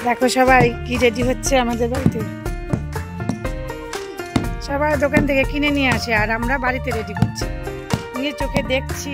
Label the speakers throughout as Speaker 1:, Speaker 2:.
Speaker 1: দেখো সবাই কি রেডি হচ্ছে আমাদের বাড়িতে। সবাই দোকান থেকে কিনে নিয়ে আসে আর আমরা বাড়িতে রেডি করছি, নিয়ে চোখে দেখছি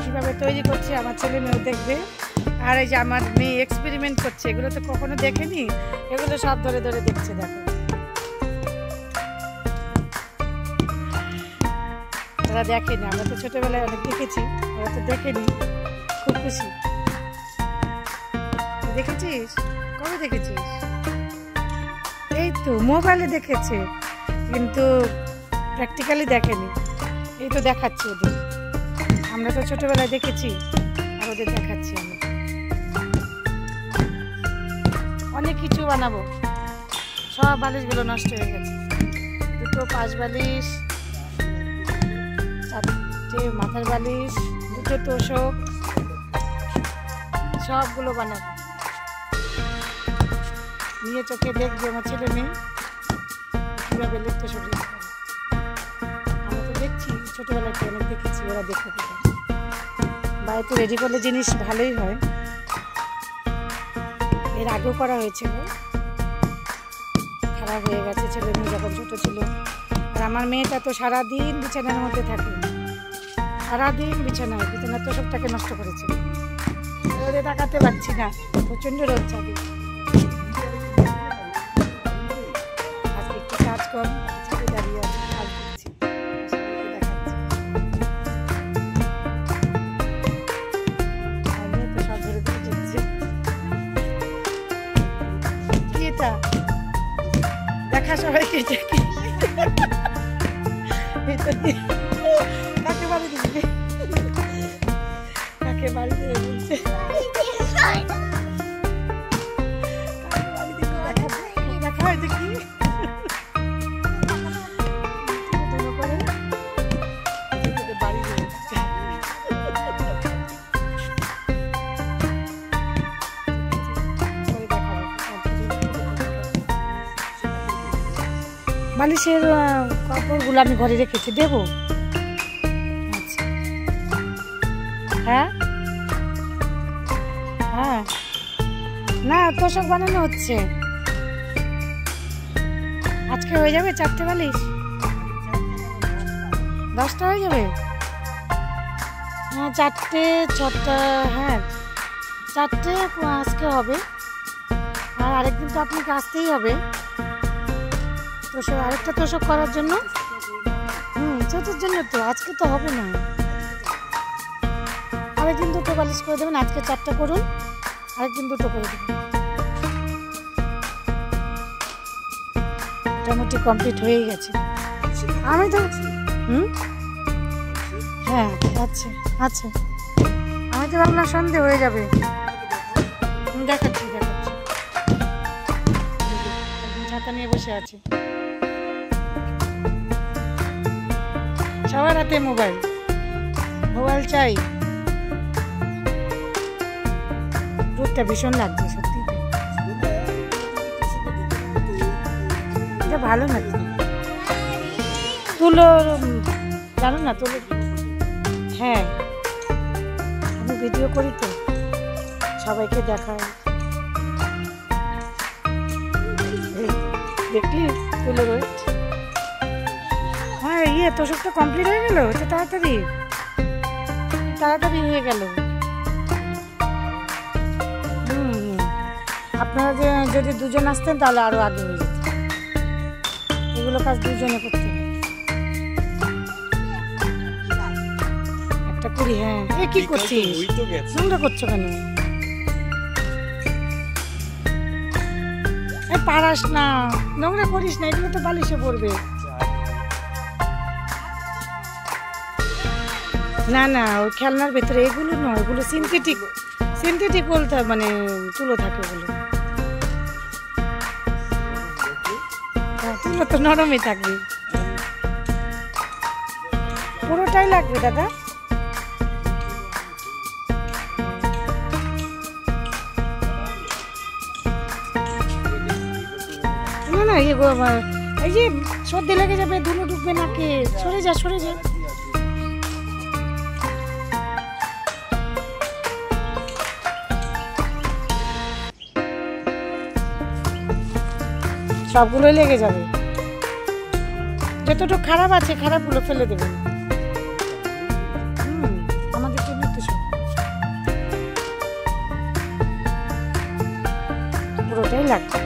Speaker 1: কিভাবে তৈরি করছি। আমার ছেলে মেয়েও দেখবে। আর এই যে আমার মেয়ে এক্সপেরিমেন্ট করছে, এগুলো তো কখনো দেখেনি, এগুলো সব ধরে ধরে দেখছে। দেখো ওরা দেখেনি, আমরা তো ছোটবেলায় অনেক দেখেছি, ওরা তো দেখেনি। খুব খুশি। দেখেছিস? কবে দেখেছিস? এই তো মোবাইলে দেখেছে, কিন্তু প্র্যাকটিক্যালি দেখেনি। এই তো দেখাচ্ছি ওদের, আমরা তো ছোটবেলায় দেখেছি আর ওদের দেখাচ্ছি। আমি অনেক কিছু বানাবো। সব বালিশগুলো নষ্ট হয়ে গেছে, দুটো পাশ বালিশ, চারটে মাথার বালিশ, দুটো তোষক, সবগুলো বানাবো। নিয়ে চোখে দেখবে আমার ছেলে মেয়ে কীভাবে লিখতে শুরু করে। আমরা তো দেখছি ছোটোবেলায়, অনেক দেখেছি, ওরা দেখতে পারে। বাড়িতে রেডি করলে জিনিস ভালোই হয়। এর আগেও করা হয়েছিল, খারাপ হয়ে গেছে ছেলে মেয়ে যখন ছোটো ছিল। আর আমার মেয়েটা তো সারাদিন বিছানার মধ্যে থাকে, সারাদিন বিছানার তোষকটাকে নষ্ট করেছে। রোদে তাকাতে পারছি না, প্রচণ্ড রোদ চাঁদে। আজকে একটু কাজ কম, ছাদে দাঁড়িয়ে আছে, কাজ করছি, দেখাচ্ছি। সব ধরে ধরে যাচ্ছে। কি এটা দেখা সবাইকে, কাকে বাড়ি দিবি, কাকে বাড়ি দেবে বলছে। দেখা হয় দেখি বাড়ি বালিশের কাপড়গুলো আমি ঘরে রেখেছি, দেবো? আচ্ছা, হ্যাঁ হ্যাঁ, না তোষক বানানো হচ্ছে। আজকে হয়ে যাবে 4টে বালিশ, 10টা হয়ে যাবে। হ্যাঁ 4টে 6টা, হ্যাঁ 4টে আজকে হবে। আর আরেকদিন তো আপনাকে আসতেই হবে তোষক, আরেকটা তোষক করার জন্য। ছোটোর জন্য তো আজকে তো হবে না, আরেকদিন 2টো বালিশ করে দেবেন। আজকে 4টা করুন, আরেকদিন 2টো করে দেবেন। মোটামুটি কমপ্লিট হয়ে গেছে। আমি তো হ্যাঁ আচ্ছা আচ্ছা, আমি তো ভাবলাম সন্ধে হয়ে যাবে। দেখাচ্ছি দেখাচ্ছি, ছাতা নিয়ে বসে আছে। সবার হাতে মোবাইল, মোবাইল চাই। রোদটা ভীষণ লাগছে সত্যি, এটা ভালো নাকি? তুলো জানো না? তুলো, হ্যাঁ আমি ভিডিও করি তো, সবাইকে দেখাই। দেখলি তুলো রোদ? হ্যাঁ তোষকটা কমপ্লিট হয়ে গেল, এটা তাড়াতাড়ি তাড়াতাড়ি হয়ে গেল। আপনারা যদি দুজন আসতেন তাহলে আরো আগে হয়ে যেত। এগুলো কাজ দুজনে করতে হবে। একটা করি। হ্যাঁ এ কি করছিস? নোংরা করছো কেন? পারাস না, নোংরা করিস না, এগুলো তো বালিশে পড়বে। না না, ওই খেলনার ভেতরে এগুলো নয়, এগুলো সিনথেটিক, সিনথেটিক বলতে মানে তুলো থাকে ওগুলো। তুলো তো নরমই থাকবে, পুরোটাই লাগবে দাদা। না না, এই যে সর্দি লেগে যাবে, ধুলো ঢুকবে নাকে। সরে যা সরে যা। সবগুলোই লেগে যাবে। যতটুকু খারাপ আছে খারাপগুলো ফেলে দেবেন। আমাদের জন্য তো সব পুরোটাই লাগবে।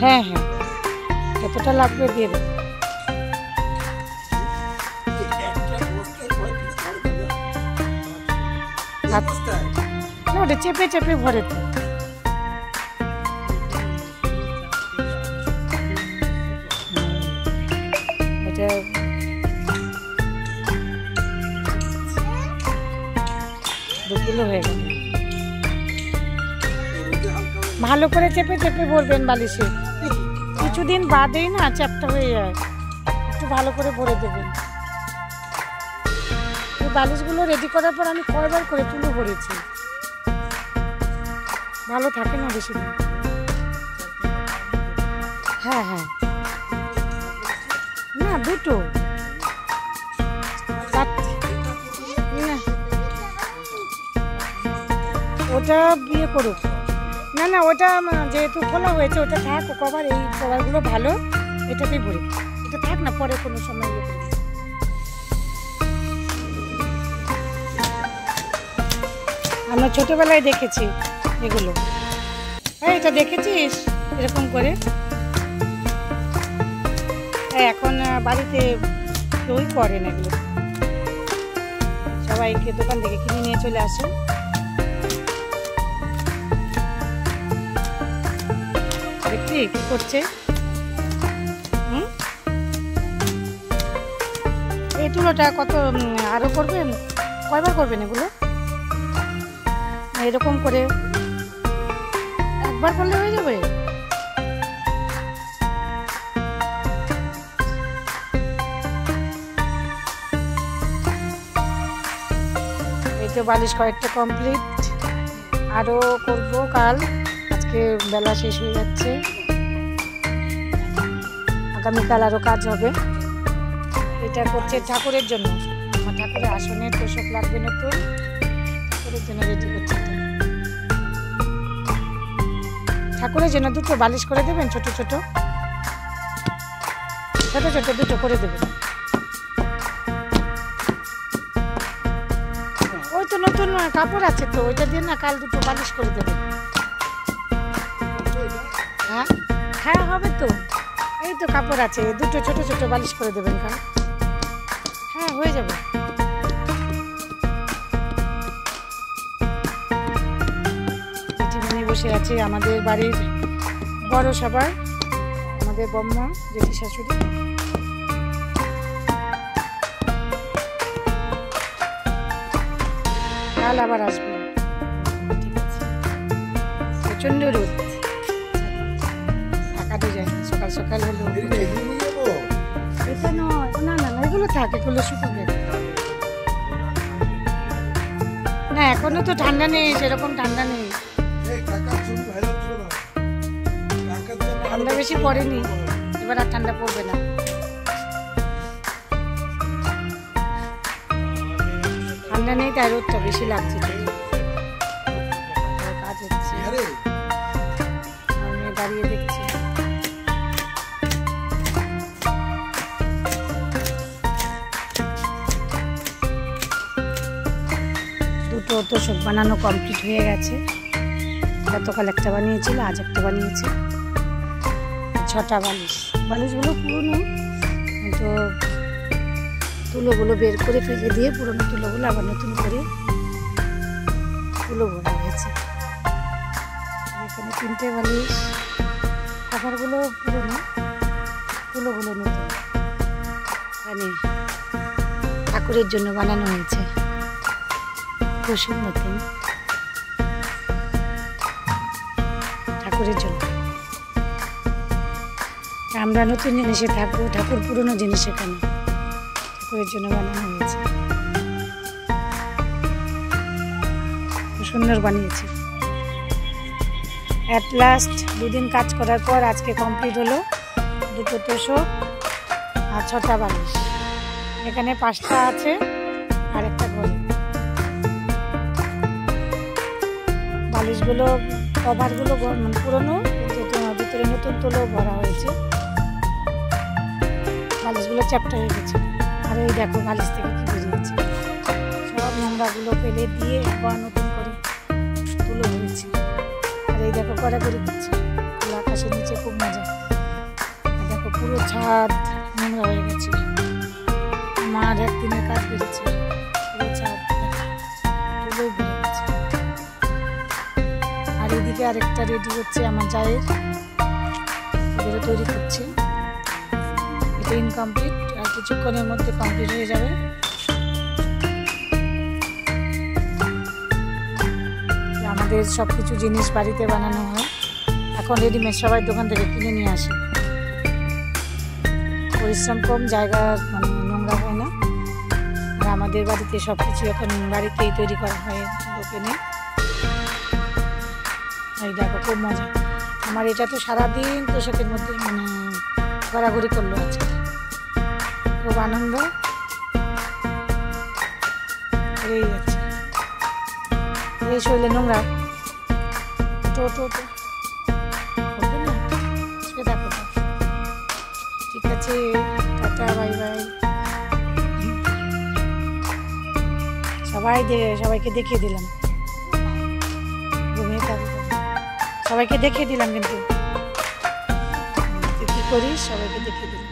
Speaker 1: হ্যাঁ হ্যাঁ, যতটা লাগবে দিয়ে দেবো। না, ওটা চেপে চেপে ভরে তো। এটা দু কিলো হয়ে গেল। ভালো করে চেপে চেপে ভরবেন বালিশে। কিছুদিন বাদেই না চ্যাপটা হয়ে যায়, একটু ভালো করে ভরে দেবেন। এই বালিশগুলো রেডি করার পর আমি কয়বার করে তুলো ভরেছি, ভালো থাকে না বেশি দিন। হ্যাঁ হ্যাঁ, না দুটো ওটা বিয়ে করুক। না না, ওটা যেহেতু খোলা হয়েছে ওটা থাক, ও কভার, এই কভারগুলো ভালো, এটাতেই ভরি। এটা থাক না, পরে কোনো সময় ইয়ে করবি। আমরা ছোটবেলায় দেখেছি এগুলো। হ্যাঁ, এটা দেখেছিস এরকম করে? এখন বাড়িতে কেউই করে না এগুলো, সবাইকে দোকান থেকে কিনে নিয়ে চলে আসে। দেখছি কি করছে। এই তুলোটা কত আরো করবেন? কয়বার করবেন এগুলো? এরকম করে একবার করলে হয়ে যাবে। এই তো বালিশ কয়েকটা কমপ্লিট, আরো করব কাল। আজকে বেলা শেষ হয়ে যাচ্ছে, আগামীকাল আরো কাজ হবে। এটা করছে ঠাকুরের জন্য, আমার ঠাকুরের আসনের তোষক লাগবে নতুন, ঠাকুরের জন্য রেডি করছে। ঠাকুরের জন্য দুটো বালিশ করে দেবেন, ছোট ছোট ছোট ছোট দুটো করে দেবেন। ওই তো নতুন কাপড় আছে তো, ওইটা দিয়ে না কাল দুটো বালিশ করে দেবেন। হ্যাঁ হ্যাঁ, হবে তো, এই তো কাপড় আছে, দুটো ছোট ছোট বালিশ করে দেবেন কাল। হ্যাঁ, হয়ে যাবে। বসে আছে আমাদের বাড়ির বড় সবার, আমাদের বম্মা, জেঠি শাশুড়ি। কাল আবার আসবে। ঠিক আছে, প্রচন্ড রোদ, থাকাতে যায় না। সকাল সকাল হলো এটা নয়, না না না, এগুলো থাকে, এগুলো শুকাবে না। এখনো তো ঠান্ডা নেই, সেরকম ঠান্ডা নেই, ঠান্ডা বেশি পড়েনি, এবার আর ঠান্ডা পড়বে না। ঠান্ডা নেই তাই রোদটা বেশি লাগছে। কাজ হচ্ছে, আমি দাঁড়িয়ে দেখছি। দুটো তোষক বানানো কমপ্লিট হয়ে গেছে। গতকাল একটা বানিয়েছিল, আজ একটা বানিয়েছে। 6টা বালিশ, বালিশগুলো পুরনো, তো তুলোগুলো বের করে ফেলে দিয়ে পুরনো তুলোগুলো আবার নতুন করে তুলো ভরা হয়েছে। এখানে 3টে বালিশ, কভারগুলো পুরনো, তুলোগুলো নতুন। এখানে ঠাকুরের জন্য বানানো হয়েছে, খুব সুন্দর, ঠাকুরের জন্য। আমরা নতুন জিনিসে থাকবো, ঠাকুর পুরনো জিনিস এখানে ঠাকুরের জন্য বানানো হয়েছে। খুব সুন্দর বানিয়েছে। অ্যাট লাস্ট 2 দিন কাজ করার পর আজকে কমপ্লিট হলো। 2টো তোষক আর 6টা বালিশ। এখানে 5টা আছে আর একটা ঘরে। বালিশগুলো কভারগুলো পুরনো, কিন্তু ভিতরে নতুন তুলো ভরা হয়েছে। বালিশগুলো চ্যাপ্টা হয়ে গেছে। আর এই দেখো বালিশ থেকে কি বেরিয়েছে, সব নোংরাগুলো ফেলে দিয়ে একবার নতুন করে তুলো হয়েছে। আর এই দেখো কড়াকড়ি করছে, খোলা আকাশের নিচে খুব মজা। দেখো পুরো ছাদ নোংরা হয়ে গেছে, মার একদিনের কাজ বেরিয়েছে, পুরো ছাদ তুলো ভরে গেছে। আর এদিকে আরেকটা রেডি হচ্ছে আমার জায়ের, এগুলো তৈরি করছে। এটা ইনকমপ্লিট, আর কিছুক্ষণের মধ্যে কমপ্লিট হয়ে যাবে। আমাদের সবকিছু জিনিস বাড়িতে বানানো হয়, এখন রেডিমেড সবাই দোকান থেকে কিনে নিয়ে আসে। পরিশ্রম কম, জায়গা নোংরা হয় না। আর আমাদের বাড়িতে সবকিছু এখন বাড়িতেই তৈরি করা হয় দোকানে। এই দেখো খুব মজা। আমার এটা তো সারাদিন তোষকের মধ্যে ঘোরাঘুরি করলো আজকে, খুব আনন্দ হয়েই যাচ্ছে। এই শরীরে নোংরা দেখো। ঠিক আছে, টাটা, বাই বাই। সবাইকে দেখিয়ে দিলাম, সবাইকে দেখিয়ে দিলাম, কিন্তু তুই কি করিস সবাইকে দেখিয়ে দিলাম।